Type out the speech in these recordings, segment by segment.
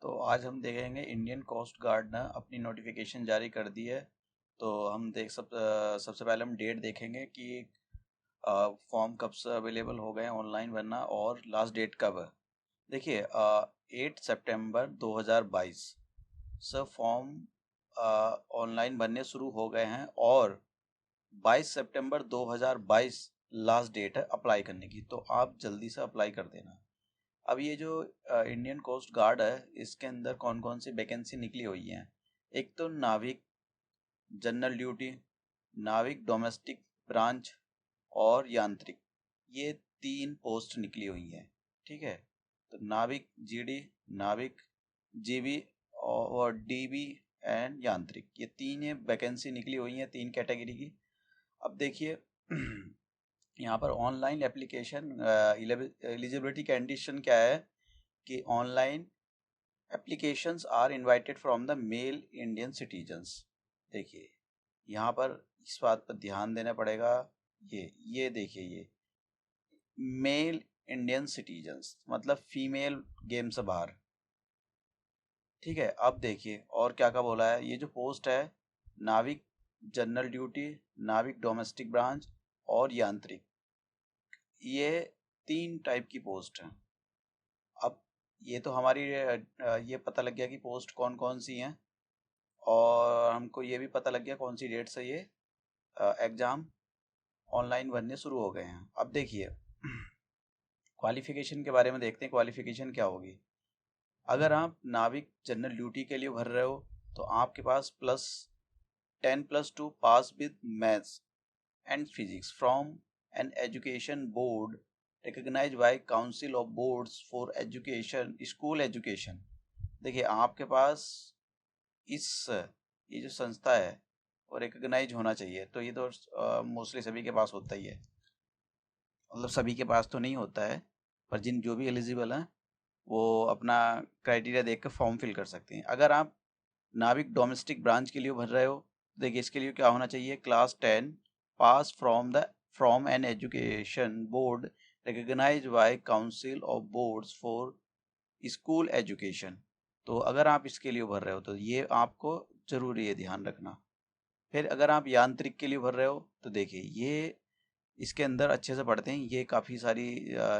तो आज हम देखेंगे इंडियन कोस्ट गार्ड ने अपनी नोटिफिकेशन जारी कर दी है। तो हम सबसे पहले हम डेट देखेंगे कि फॉर्म कब से अवेलेबल हो गए ऑनलाइन भरना और लास्ट डेट कब है। देखिए 8 सितंबर 2022 से फॉर्म ऑनलाइन भरने शुरू हो गए हैं और 22 सितंबर 2022 लास्ट डेट है अप्लाई करने की। तो आप जल्दी से अप्लाई कर देना। अब ये जो इंडियन कोस्ट गार्ड है इसके अंदर कौन कौन सी वैकेंसी निकली हुई हैं। एक तो नाविक जनरल ड्यूटी, नाविक डोमेस्टिक ब्रांच और यांत्रिक, ये 3 पोस्ट निकली हुई हैं। ठीक है, तो नाविक जीडी, नाविक जीबी और डीबी एंड यांत्रिक, ये 3 वैकेंसी निकली हुई हैं 3 कैटेगरी की। अब देखिए यहाँ पर ऑनलाइन एप्लीकेशन एलिजिबिलिटी कंडीशन क्या है कि online applications are invited from the male Indian citizens. देखिए यहाँ पर इस बात पर ध्यान देना पड़ेगा। ये देखिए, ये मेल इंडियन सिटीजन्स मतलब फीमेल गेम से बाहर। ठीक है, अब देखिए और क्या क्या बोला है। ये जो पोस्ट है नाविक जनरल ड्यूटी, नाविक डोमेस्टिक ब्रांच और यांत्रिक, ये 3 टाइप की पोस्ट हैं। अब ये तो हमारी ये पता लग गया कि पोस्ट कौन कौन सी हैं और हमको ये भी पता लग गया कौन सी डेट से ये एग्ज़ाम ऑनलाइन भरने शुरू हो गए हैं। अब देखिए क्वालिफ़िकेशन के बारे में देखते हैं, क्वालिफ़िकेशन क्या होगी। अगर आप नाविक जनरल ड्यूटी के लिए भर रहे हो तो आपके पास +10+2 pass with maths and physics from an education board recognised by council of boards for education school education. देखिए आपके पास ये जो संस्था है वो रिकग्नाइज होना चाहिए। तो ये तो मोस्टली सभी के पास होता ही है, मतलब सभी के पास तो नहीं होता है, पर जो भी एलिजिबल हैं वो अपना क्राइटेरिया देख कर फॉर्म फिल कर सकते हैं। अगर आप नाविक डोमेस्टिक ब्रांच के लिए भर रहे हो, देखिए इसके लिए क्या होना चाहिए, class 10 pass from an education board recognised by council of boards for school education. तो अगर आप इसके लिए भर रहे हो तो ये आपको ज़रूरी है ध्यान रखना। फिर अगर आप यांत्रिक के लिए भर रहे हो तो देखिए ये इसके अंदर अच्छे से पढ़ते हैं, ये काफ़ी सारी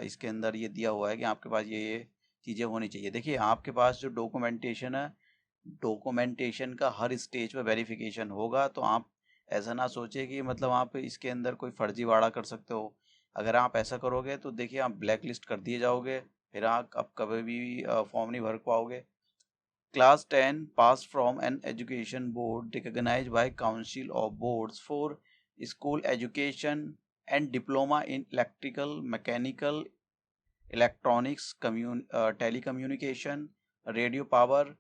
इसके अंदर ये दिया हुआ है कि आपके पास ये चीज़ें होनी चाहिए। देखिए आपके पास जो डॉक्यूमेंटेशन है, डॉक्यूमेंटेशन का हर स्टेज पर वेरिफिकेशन होगा। तो आप ऐसा ना सोचे कि मतलब आप इसके अंदर कोई फर्जीवाड़ा कर सकते हो। अगर आप ऐसा करोगे तो देखिए आप ब्लैक लिस्ट कर दिए जाओगे, फिर आप कभी भी फॉर्म नहीं भर पाओगे। Class 10 pass from an education board recognised by council of boards for school education and diploma in electrical mechanical electronics telecommunication radio power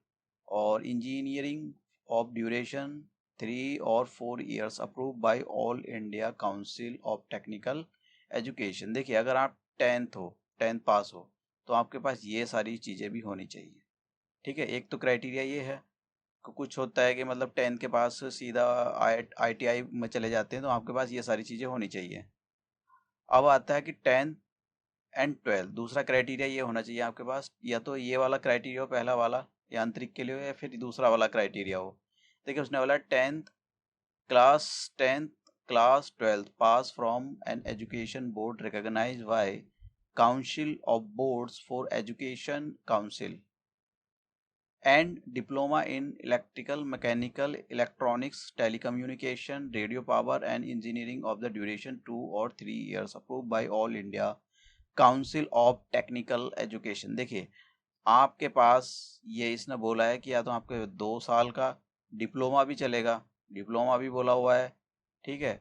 और इंजीनियरिंग ऑफ ड्यूरेशन 3 और 4 years approve by all India council of technical education. देखिए अगर आप 10th पास हो तो आपके पास ये सारी चीज़ें भी होनी चाहिए। ठीक है, एक तो क्राइटेरिया ये है। कुछ होता है कि मतलब 10th के पास सीधा ITI में चले जाते हैं, तो आपके पास ये सारी चीज़ें होनी चाहिए। अब आता है कि 10th एंड 12th, दूसरा क्राइटेरिया ये होना चाहिए आपके पास, या तो ये वाला क्राइटेरिया हो पहला वाला यांत्रिक के लिए, या फिर दूसरा वाला क्राइटेरिया हो। देखिए उसने बोला tenth class 12th pass from an education board recognised by council of boards for education council and diploma in electrical mechanical electronics telecommunication radio power and engineering of the duration 2 और 3 years approve by all India council of technical education. देखिए आपके पास ये इसने बोला है कि या तो आपके 2 साल का डिप्लोमा भी चलेगा, डिप्लोमा भी बोला हुआ है। ठीक है,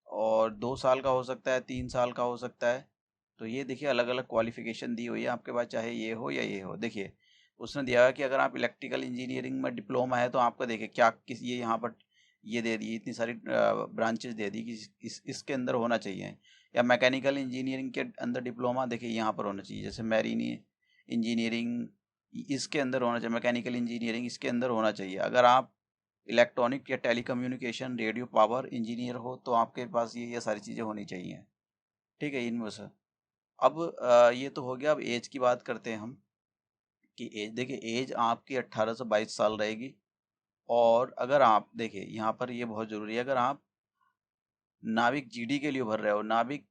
और 2 साल का हो सकता है, 3 साल का हो सकता है। तो ये देखिए अलग अलग क्वालिफिकेशन दी हुई है आपके पास, चाहे ये हो या ये हो। देखिए उसने दिया है कि अगर आप इलेक्ट्रिकल इंजीनियरिंग में डिप्लोमा है तो आपका देखिए क्या किस ये यहाँ पर ये दे दी, इतनी सारी ब्रांचेस दे दी कि इसके अंदर होना चाहिए। या मैकेनिकल इंजीनियरिंग के अंदर डिप्लोमा देखिए यहाँ पर होना चाहिए, जैसे मैरीन इंजीनियरिंग इसके अंदर होना चाहिए, मैकेनिकल इंजीनियरिंग इसके अंदर होना चाहिए। अगर आप इलेक्ट्रॉनिक या टेलीकम्युनिकेशन रेडियो पावर इंजीनियर हो तो आपके पास ये सारी चीज़ें होनी चाहिए। ठीक है, इनमें से अब ये तो हो गया। अब एज की बात करते हैं हम। कि एज, देखिए एज आपकी 18 से 22 साल रहेगी। और अगर आप देखिए यहाँ पर ये बहुत ज़रूरी है, अगर आप नाविक जीडी के लिए भर रहे हो, नाविक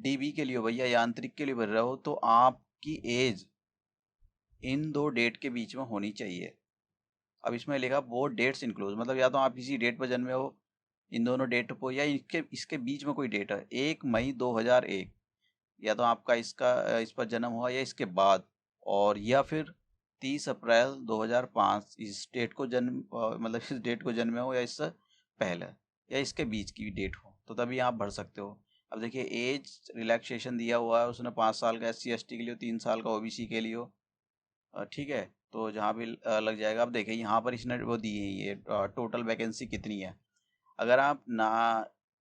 डीबी के लिए हो भैया, यांत्रिक के लिए भर रहे हो, तो आपकी एज इन दो डेट के बीच में होनी चाहिए। अब इसमें लिखा वो डेट्स इंक्लूड, मतलब या तो आप किसी डेट पर जन्मे हो, इन दोनों डेट को, या इसके इसके बीच में कोई डेट है, 1 मई 2001, या तो आपका इस पर जन्म हुआ या इसके बाद, और या फिर 30 अप्रैल 2005, इस डेट को जन्म मतलब इस डेट को जन्मे हो, या इससे पहले, या इसके बीच की डेट हो, तो तभी आप भर सकते हो। अब देखिए एज रिलैक्सेशन दिया हुआ है उसने, 5 साल का SC ST के लिए, 3 साल का OBC के लिए हो। ठीक है, तो जहाँ भी लग जाएगा। अब देखिए यहाँ पर इसने वो दी है, ये टोटल वैकेंसी कितनी है। अगर आप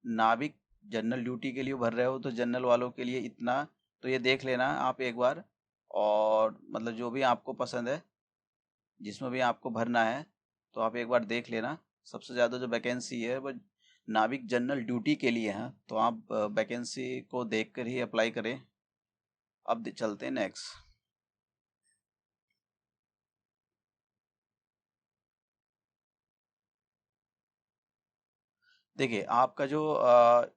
नाविक जनरल ड्यूटी के लिए भर रहे हो तो जनरल वालों के लिए इतना, तो ये देख लेना आप एक बार, और मतलब जो भी आपको पसंद है, जिसमें भी आपको भरना है, तो आप एक बार देख लेना। सबसे ज़्यादा जो वैकेंसी है वो नाविक जनरल ड्यूटी के लिए है, तो आप वैकेंसी को देख कर ही अप्लाई करें। अब चलते हैं नेक्स्ट। देखिए आपका जो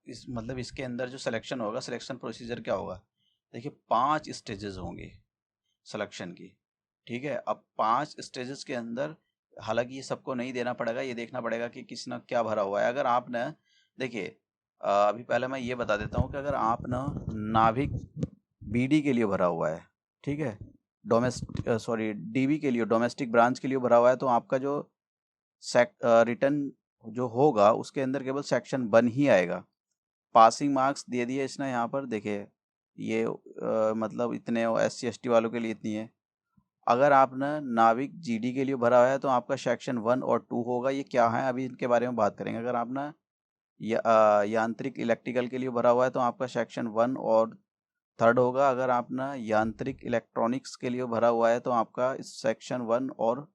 इस मतलब इसके अंदर जो सिलेक्शन होगा, सिलेक्शन प्रोसीजर क्या होगा। देखिए 5 स्टेजेस होंगे सिलेक्शन की। ठीक है, अब 5 स्टेजेस के अंदर, हालांकि ये सबको नहीं देना पड़ेगा, ये देखना पड़ेगा कि किसने क्या भरा हुआ है। अगर आपने, देखिए अभी पहले मैं ये बता देता हूँ कि अगर आपने नाभिक BD के लिए भरा हुआ है, ठीक है, डीबी के लिए, डोमेस्टिक ब्रांच के लिए भरा हुआ है, तो आपका जो रिटर्न जो होगा उसके अंदर केवल सेक्शन 1 ही आएगा। पासिंग मार्क्स दे दिए इसने यहाँ पर, देखिए ये मतलब इतने SC ST वालों के लिए इतनी है। अगर आपने नाविक GD के लिए भरा हुआ है तो आपका सेक्शन 1 और 2 होगा। ये क्या है अभी इनके बारे में बात करेंगे। अगर आपने यांत्रिक इलेक्ट्रिकल के लिए भरा हुआ है तो आपका सेक्शन 1 और 3 होगा। अगर आपने यांत्रिक इलेक्ट्रॉनिक्स के लिए भरा हुआ है तो आपका सेक्शन 1 और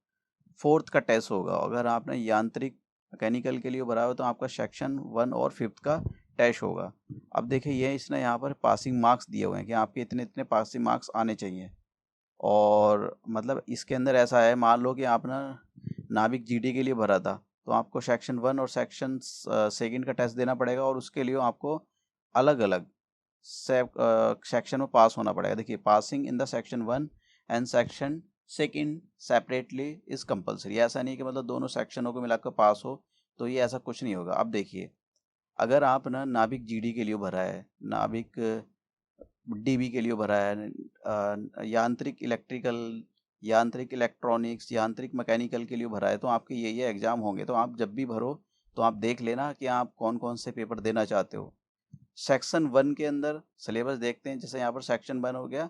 4 का टेस्ट होगा। अगर आपने यांत्रिक मैकेनिकल के लिए भरा हुआ है तो आपका सेक्शन 1 और 5 का टेस्ट होगा। अब देखिए ये इसने यहाँ पर पासिंग मार्क्स दिए हुए हैं कि आपके इतने इतने पासिंग मार्क्स आने चाहिए। और मतलब इसके अंदर ऐसा है, मान लो कि आपने नाविक GD के लिए भरा था तो आपको सेक्शन 1 और सेक्शन 2 का टेस्ट देना पड़ेगा, और उसके लिए आपको अलग अलग सेक्शन में पास होना पड़ेगा। देखिए passing in the section 1 and second separately is compulsory. ऐसा नहीं कि मतलब दोनों सेक्शनों को मिलाकर पास हो, तो ये ऐसा कुछ नहीं होगा। अब देखिए अगर आप ना नाविक GD के लिए भरा है, नाविक DB के लिए भरा है, यांत्रिक इलेक्ट्रॉनिक्स, यांत्रिक मैकेनिकल के लिए भरा है, तो आपके ये एग्ज़ाम होंगे। तो आप जब भी भरो तो आप देख लेना कि आप कौन कौन से पेपर देना चाहते हो। सेक्शन 1 के अंदर सिलेबस देखते हैं, जैसे यहाँ पर सेक्शन 1 हो गया।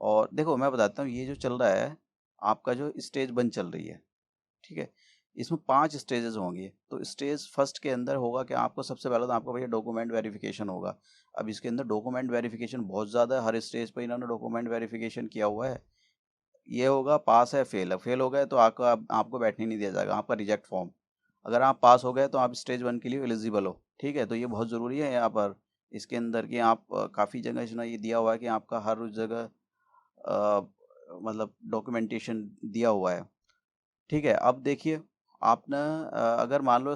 और देखो मैं बताता हूँ, ये जो चल रहा है आपका जो स्टेज 1 चल रही है, ठीक है, इसमें 5 स्टेजेस होंगे। तो स्टेज फर्स्ट के अंदर होगा कि आपको सबसे पहले तो आपको भैया डॉक्यूमेंट वेरिफिकेशन होगा। अब इसके अंदर डॉक्यूमेंट वेरिफिकेशन बहुत ज़्यादा है, हर स्टेज पर इन्होंने डॉक्यूमेंट वेरिफिकेशन किया हुआ है। ये होगा पास है फेल है, फेल हो गए तो आपको बैठने नहीं दिया जाएगा, आपका रिजेक्ट फॉर्म। अगर आप पास हो गए तो आप स्टेज 1 के लिए एलिजिबल हो। ठीक है, तो ये बहुत ज़रूरी है यहाँ पर इसके अंदर कि आप काफ़ी जगह इसने ये दिया हुआ है कि आपका हर उस जगह मतलब डॉक्यूमेंटेशन दिया हुआ है। ठीक है, अब देखिए आपने अगर मान लो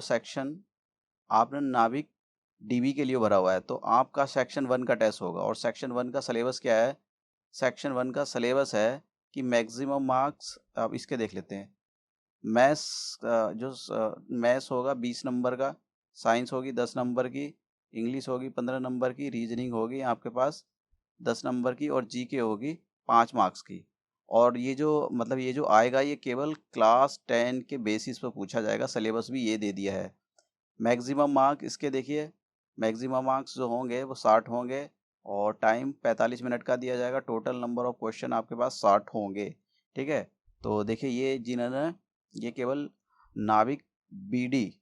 आपने नाविक DB के लिए भरा हुआ है तो आपका सेक्शन 1 का टेस्ट होगा। और सेक्शन 1 का सिलेबस क्या है, सेक्शन 1 का सिलेबस है कि मैक्सिमम मार्क्स, अब इसके देख लेते हैं। मैथ्स मैथ्स होगा 20 नंबर का, साइंस होगी 10 नंबर की, इंग्लिश होगी 15 नंबर की, रीजनिंग होगी आपके पास 10 नंबर की, और GK होगी 5 मार्क्स की। और ये जो मतलब ये जो आएगा ये केवल क्लास 10 के बेसिस पर पूछा जाएगा, सिलेबस भी ये दे दिया है। मैक्सिमम मार्क इसके देखिए, मैक्सिमम मार्क्स जो होंगे वो 60 होंगे, और टाइम 45 मिनट का दिया जाएगा। टोटल नंबर ऑफ क्वेश्चन आपके पास 60 होंगे। ठीक है, तो देखिए ये जिन्होंने ये केवल नाविक DB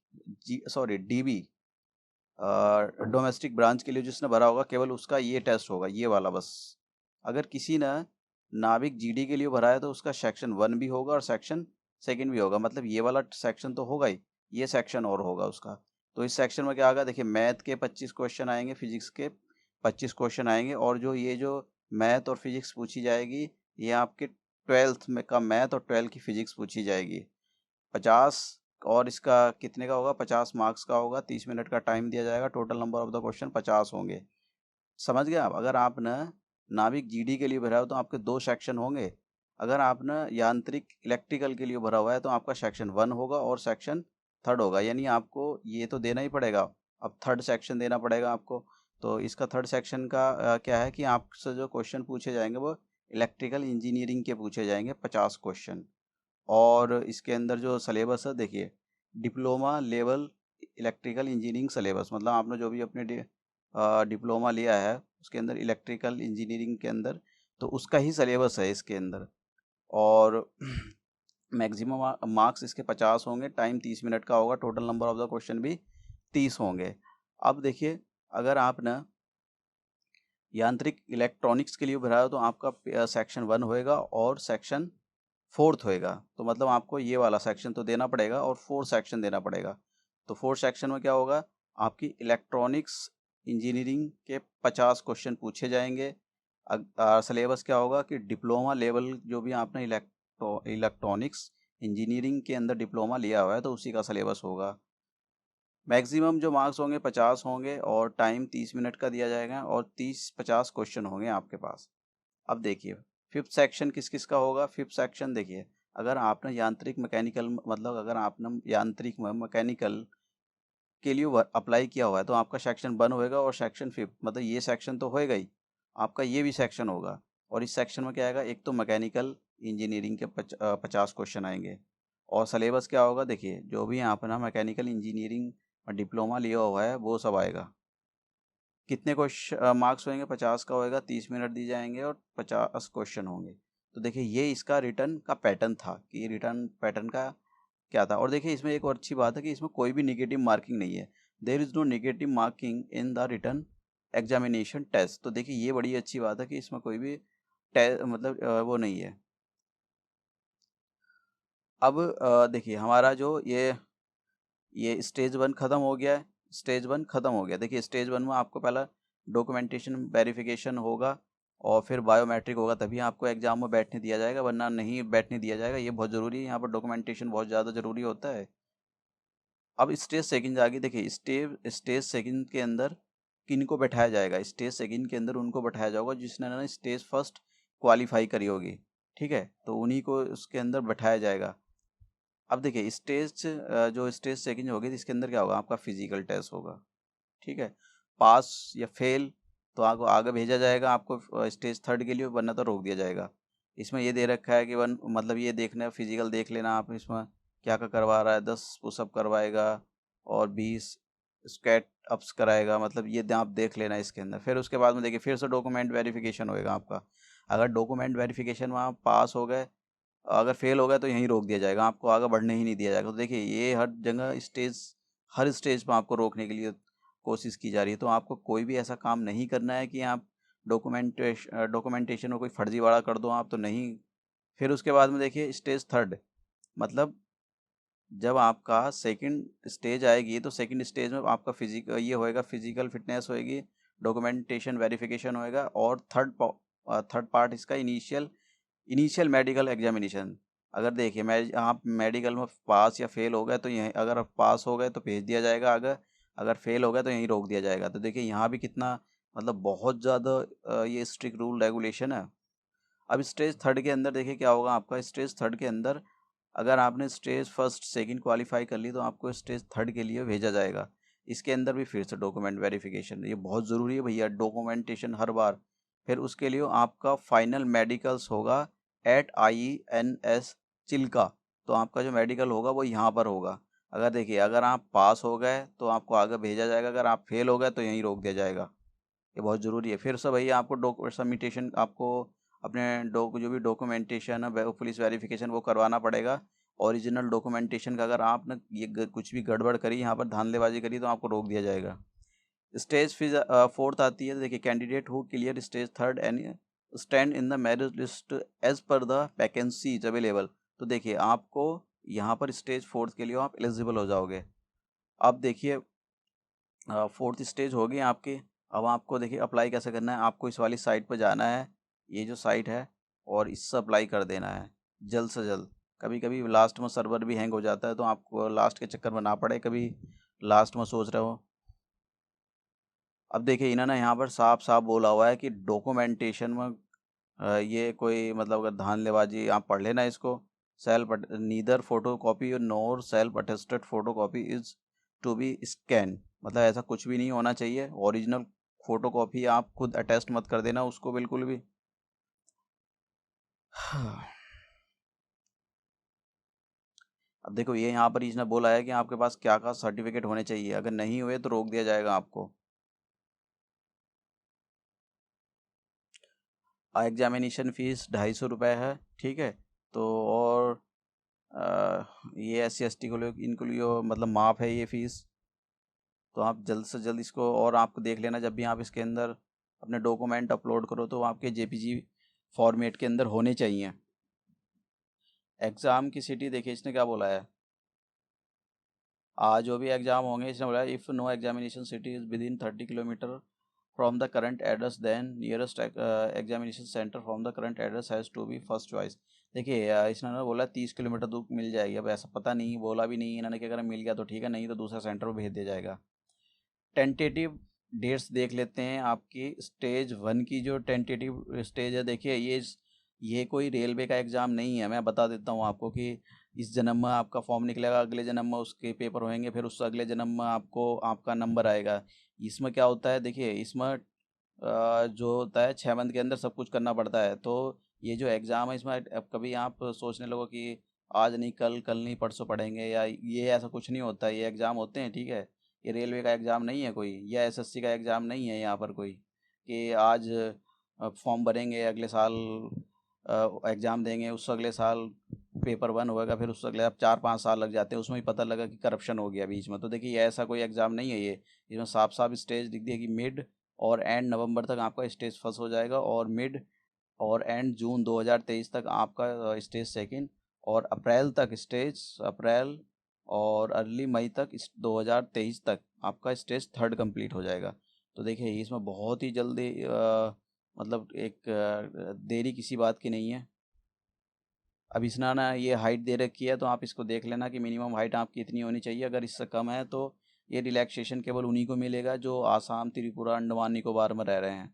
डोमेस्टिक ब्रांच के लिए जिसने भरा होगा, केवल उसका ये टेस्ट होगा, ये वाला बस। अगर किसी ने नाविक GD के लिए भरा है तो उसका सेक्शन 1 भी होगा और सेकेंड भी होगा। मतलब ये वाला सेक्शन तो होगा ही, ये सेक्शन और होगा उसका। तो इस सेक्शन में क्या आएगा, देखिए मैथ के 25 क्वेश्चन आएंगे, फिजिक्स के 25 क्वेश्चन आएंगे, और जो मैथ और फिजिक्स पूछी जाएगी ये आपके ट्वेल्थ में का मैथ और 12 की फिजिक्स पूछी जाएगी। 50 और इसका कितने का होगा, 50 मार्क्स का होगा, 30 मिनट का टाइम दिया जाएगा, total number of the question 50 होंगे। समझ गए आप? अगर आप ना नाविक जीडी के लिए भरा हो तो आपके 2 सेक्शन होंगे। अगर आप ना यांत्रिक इलेक्ट्रिकल के लिए भरा हुआ है तो आपका सेक्शन 1 होगा और सेक्शन 3 होगा, यानी आपको ये तो देना ही पड़ेगा, अब 3rd सेक्शन देना पड़ेगा आपको। तो इसका 3rd सेक्शन का क्या है कि आपसे जो क्वेश्चन पूछे जाएंगे वो इलेक्ट्रिकल इंजीनियरिंग के पूछे जाएंगे 50 क्वेश्चन। और इसके अंदर जो सिलेबस है देखिए, diploma level electrical engineering syllabus, मतलब आपने जो भी अपने डिप्लोमा लिया है उसके अंदर इलेक्ट्रिकल इंजीनियरिंग के अंदर, तो उसका ही सिलेबस है इसके अंदर। और मैक्सिमम मार्क्स इसके 50 होंगे, टाइम 30 मिनट का होगा, total number of the question भी 30 होंगे। अब देखिए, अगर आप ना यांत्रिक इलेक्ट्रॉनिक्स के लिए भरा हो तो आपका सेक्शन 1 होएगा और सेक्शन 4th होएगा, तो मतलब आपको ये वाला सेक्शन तो देना पड़ेगा और 4 सेक्शन देना पड़ेगा। तो 4 सेक्शन में क्या होगा, आपकी इलेक्ट्रॉनिक्स इंजीनियरिंग के 50 क्वेश्चन पूछे जाएंगे। सिलेबस क्या होगा कि डिप्लोमा लेवल जो भी आपने इलेक्ट्रॉनिक्स इंजीनियरिंग के अंदर डिप्लोमा लिया हुआ है तो उसी का सिलेबस होगा। मैक्सिमम जो मार्क्स होंगे 50 होंगे और टाइम 30 मिनट का दिया जाएगा और 30-50 क्वेश्चन होंगे आपके पास। अब देखिए 5th सेक्शन किस किस का होगा। 5th सेक्शन देखिए, अगर आपने यांत्रिक मैकेनिकल, मतलब अगर आपने यांत्रिक में मैकेनिकल के लिए अप्लाई किया हुआ है तो आपका सेक्शन 1 होएगा और सेक्शन 5th, मतलब ये सेक्शन तो होएगा ही, आपका ये भी सेक्शन होगा। और इस सेक्शन में क्या आएगा, एक तो मैकेनिकल इंजीनियरिंग के 50 क्वेश्चन आएंगे। और सिलेबस क्या होगा देखिए, जो भी आपने मैकेनिकल इंजीनियरिंग और डिप्लोमा लिया हुआ है वो सब आएगा। कितने क्वेश्चन मार्क्स होंगे, 50 का होएगा, 30 मिनट दिए जाएंगे और 50 क्वेश्चन होंगे। तो देखिए ये इसका रिटर्न का पैटर्न था कि ये रिटर्न पैटर्न का क्या था। और देखिए इसमें एक और अच्छी बात है कि इसमें कोई भी निगेटिव मार्किंग नहीं है, there is no negative marking in the return examination test. तो देखिए ये बड़ी अच्छी बात है कि इसमें कोई भी मतलब वो नहीं है। अब देखिए हमारा जो ये स्टेज 1 ख़त्म हो गया है। स्टेज 1 ख़त्म हो गया। देखिए स्टेज 1 में आपको पहला डॉक्यूमेंटेशन वेरिफिकेशन होगा और फिर बायोमेट्रिक होगा, तभी आपको एग्जाम में बैठने दिया जाएगा, वरना नहीं बैठने दिया जाएगा। ये बहुत ज़रूरी है, यहाँ पर डॉक्यूमेंटेशन बहुत ज़्यादा ज़रूरी होता है। अब स्टेज सेकंड आ गई। देखिए स्टेज सेकंड के अंदर किन को बैठाया जाएगा। स्टेज सेकंड के अंदर उनको बैठाया जाएगा जिसने ना स्टेज फर्स्ट क्वालिफाई करी होगी, ठीक है, तो उन्हीं को उसके अंदर बैठाया जाएगा। अब देखिए जो स्टेज सेकंड होगी इसके अंदर क्या होगा, आपका फिजिकल टेस्ट होगा, ठीक है। पास या फेल तो आपको आगे भेजा जाएगा आपको स्टेज 3 के लिए, वरना तो रोक दिया जाएगा। इसमें ये दे रखा है कि वन मतलब ये देखना, फिजिकल देख लेना आप, इसमें क्या क्या करवा रहा है, 10 पुशअप करवाएगा और 20 स्क्वाट अप्स कराएगा, मतलब ये आप देख लेना इसके अंदर। फिर उसके बाद में देखिए फिर से डॉक्यूमेंट वेरिफिकेशन होएगा आपका। अगर डॉक्यूमेंट वेरिफिकेशन में आप पास हो गए, अगर फेल हो गया तो यहीं रोक दिया जाएगा, आपको आगे बढ़ने ही नहीं दिया जाएगा। तो देखिए ये हर जगह हर स्टेज पर आपको रोकने के लिए कोशिश की जा रही है। तो आपको कोई भी ऐसा काम नहीं करना है कि आप डॉक्यूमेंटेशन में कोई फर्जीवाड़ा कर दो आप, तो नहीं। फिर उसके बाद में देखिए स्टेज 3, मतलब जब आपका सेकंड स्टेज आएगी तो सेकंड स्टेज में आपका ये होएगा, फिजिकल फिटनेस होएगी, डॉक्यूमेंटेशन वेरिफिकेशन होएगा और थर्ड पार्ट इसका इनिशियल मेडिकल एग्जामिनेशन। अगर देखिए आप मेडिकल में पास या फेल हो गए तो यहीं, अगर आप पास हो गए तो भेज दिया जाएगा आगे, अगर फेल हो गए तो यहीं रोक दिया जाएगा। तो देखिए यहाँ भी कितना, मतलब बहुत ज़्यादा ये स्ट्रिक्ट रूल रेगुलेशन है। अब स्टेज 3 के अंदर देखिए क्या होगा आपका। स्टेज 3 के अंदर अगर आपने स्टेज फर्स्ट सेकंड क्वालिफाई कर ली तो आपको स्टेज 3 के लिए भेजा जाएगा। इसके अंदर भी फिर से डॉक्यूमेंट वेरिफिकेशन, ये बहुत ज़रूरी है भैया, डॉक्यूमेंटेशन हर बार। फिर उसके लिए आपका फाइनल मेडिकल्स होगा एट INS चिल्का। तो आपका जो मेडिकल होगा वो यहाँ पर होगा। अगर देखिए अगर आप पास हो गए तो आपको आगे भेजा जाएगा, अगर आप फेल हो गए तो यहीं रोक दिया जाएगा। ये बहुत ज़रूरी है। फिर से भैया आपको सबमिटेशन, आपको अपने जो भी डॉक्यूमेंटेशन है पुलिस वेरिफिकेशन वो करवाना पड़ेगा। ओरिजिनल डॉक्यूमेंटेशन का अगर आपने कुछ भी गड़बड़ करी, यहाँ पर धांधलेबाजी करी, तो आपको रोक दिया जाएगा। स्टेज फिर 4th आती है। देखिए candidate who clear stage 3 and stand in the merit list as per the vacancies available. तो देखिए आपको यहाँ पर स्टेज 4th के लिए आप एलिजिबल हो जाओगे। अब देखिए 4th स्टेज होगी आपकी। अब आपको देखिए अप्लाई कैसे करना है। आपको इस वाली साइट पर जाना है, ये जो साइट है और इससे अप्लाई कर देना है जल्द से जल्द। कभी कभी लास्ट में सर्वर भी हैंग हो जाता है, तो आपको लास्ट के चक्कर में ना पड़े कभी लास्ट में सोच रहे हो। अब देखिए इन्होंने यहाँ पर साफ साफ बोला हुआ है कि डॉक्यूमेंटेशन में ये कोई मतलब अगर धांधलेबाजी, आप पढ़ लेना इसको। Self neither photocopy nor self attested photocopy is to be scan, मतलब ऐसा कुछ भी नहीं होना चाहिए। ओरिजिनल फोटो कॉपी आप खुद अटेस्ट मत कर देना उसको बिल्कुल भी। अब देखो ये यहाँ पर इसने बोला है कि आपके पास क्या क्या सर्टिफिकेट होने चाहिए, अगर नहीं हुए तो रोक दिया जाएगा आपको। एग्जामिनेशन फ़ीस 250 रुपये है, ठीक है। तो और ये SC ST को लोग इनको लिए मतलब माफ़ है ये फ़ीस। तो आप जल्द से जल्द इसको, और आपको देख लेना जब भी आप इसके अंदर अपने डॉक्यूमेंट अपलोड करो तो आपके JPG फॉर्मेट के अंदर होने चाहिए। एग्ज़ाम की सिटी देखिए इसने क्या बोला है, आज जो भी एग्ज़ाम होंगे इसने बोला if no examination city is within 30 kilometre from the current address then nearest examination centre from the current address has to be first choice. देखिए इसने ना बोला 30 किलोमीटर दूर मिल जाएगी, अब ऐसा पता नहीं, बोला भी नहीं इन्होंने कि अगर मिल गया तो ठीक है, नहीं तो दूसरा सेंटर पर भेज दिया जाएगा। टेंटेटिव डेट्स देख लेते हैं आपकी स्टेज 1 की, जो टेंटेटिव स्टेज है देखिए ये कोई रेलवे का एग्ज़ाम नहीं है। मैं बता देता हूँ आपको कि इस जन्म में आपका फॉर्म निकलेगा, अगले जन्म में उसके पेपर होंगे, फिर उस अगले जन्म में आपको आपका नंबर आएगा। इसमें क्या होता है देखिए, इसमें जो होता है 6 मंथ के अंदर सब कुछ करना पड़ता है। तो ये जो एग्ज़ाम है इसमें अब कभी आप सोचने लगो कि आज नहीं कल, कल नहीं परसों पढ़ेंगे, या ये ऐसा कुछ नहीं होता है। ये एग्ज़ाम होते हैं, ठीक है। ये रेलवे का एग्ज़ाम नहीं है कोई, या SSC का एग्ज़ाम नहीं है यहाँ पर कोई कि आज फॉर्म भरेंगे, अगले साल एग्ज़ाम देंगे, उस अगले साल पेपर 1 होगा, फिर उस अगले अब 4-5 साल लग जाते हैं, उसमें ही पता लगा कि करप्शन हो गया बीच में। तो देखिए ऐसा कोई एग्ज़ाम नहीं है ये। इसमें साफ साफ स्टेज दिख दिया कि मिड और एंड नवंबर तक आपका स्टेज फर्स्ट हो जाएगा, और मिड और एंड जून 2023 तक आपका स्टेज सेकंड, और अप्रैल तक स्टेज अप्रैल और अर्ली मई तक 2023 तक आपका स्टेज थर्ड कंप्लीट हो जाएगा। तो देखिए इसमें बहुत ही जल्दी मतलब एक देरी किसी बात की नहीं है। अब इसने ना ये हाइट दे रखी है, तो आप इसको देख लेना कि मिनिमम हाइट आपकी इतनी होनी चाहिए। अगर इससे कम है तो ये रिलैक्सेशन केवल उन्हीं को मिलेगा जो आसाम, त्रिपुरा, अंडमान निकोबार में रह रहे हैं।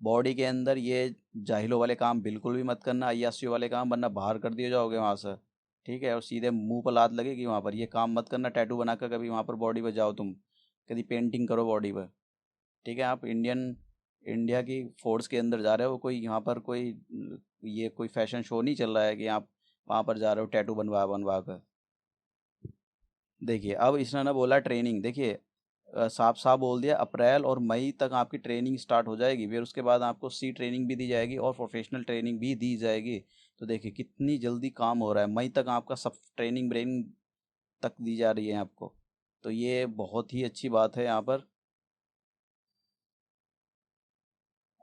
बॉडी के अंदर ये जाहिलों वाले काम बिल्कुल भी मत करना, अय्यासियों वाले काम, वरना बाहर कर दिए जाओगे वहाँ से, ठीक है। और सीधे मुंह पर लात लगेगी वहाँ पर। ये काम मत करना, टैटू बनाकर कभी वहाँ पर बॉडी पर जाओ तुम, कभी पेंटिंग करो बॉडी पर, ठीक है। आप इंडिया की फोर्स के अंदर जा रहे हो, कोई यहाँ पर कोई ये कोई फैशन शो नहीं चल रहा है कि आप वहाँ पर जा रहे हो टैटू बनवा बनवा कर। देखिए अब इसने ना बोला ट्रेनिंग, देखिए साफ साफ बोल दिया अप्रैल और मई तक आपकी ट्रेनिंग स्टार्ट हो जाएगी, फिर उसके बाद आपको सी ट्रेनिंग भी दी जाएगी और प्रोफेशनल ट्रेनिंग भी दी जाएगी। तो देखिए कितनी जल्दी काम हो रहा है, मई तक आपका सब ट्रेनिंग ब्रेनिंग तक दी जा रही है आपको। तो ये बहुत ही अच्छी बात है यहाँ पर।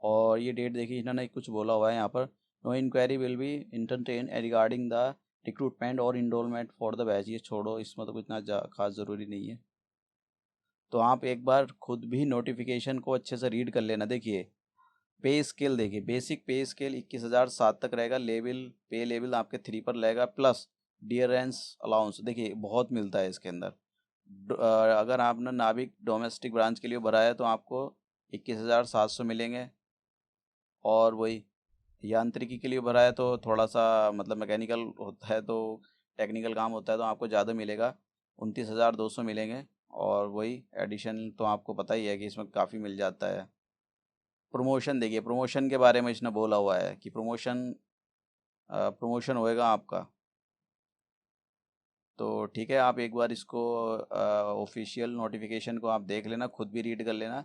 और ये डेट देखिए इन्होंने कुछ बोला हुआ है यहाँ पर, no inquiry will be entertain regarding the recruitment और इनरोलमेंट फॉर द बैच। ये छोड़ो, इसमें तो कुछ इतना खास ज़रूरी नहीं है। तो आप एक बार खुद भी नोटिफिकेशन को अच्छे से रीड कर लेना। देखिए पे स्केल, देखिए बेसिक पे स्केल 21,007 तक रहेगा, लेवल पे लेवल आपके 3 पर रहेगा, प्लस डियरेंस अलाउंस देखिए बहुत मिलता है इसके अंदर। अगर आपने नाविक डोमेस्टिक ब्रांच के लिए भरा है तो आपको 21,700 मिलेंगे, और वही यांत्रिकी के लिए भरा है तो थोड़ा सा मतलब मैकेनिकल होता है तो टेक्निकल काम होता है तो आपको ज़्यादा मिलेगा, 29,200 मिलेंगे। और वही एडिशन तो आपको पता ही है कि इसमें काफ़ी मिल जाता है। प्रमोशन देखिए, प्रमोशन के बारे में इसने बोला हुआ है कि प्रमोशन होएगा आपका। तो ठीक है, आप एक बार इसको ऑफिशियल नोटिफिकेशन को आप देख लेना, खुद भी रीड कर लेना,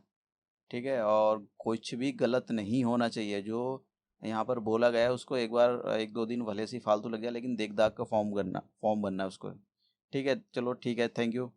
ठीक है। और कुछ भी गलत नहीं होना चाहिए जो यहाँ पर बोला गया है उसको एक बार 1-2 दिन भले से फालतू लग जाए, लेकिन देख दाख का फॉर्म भरना है उसको, ठीक है। चलो ठीक है, थैंक यू।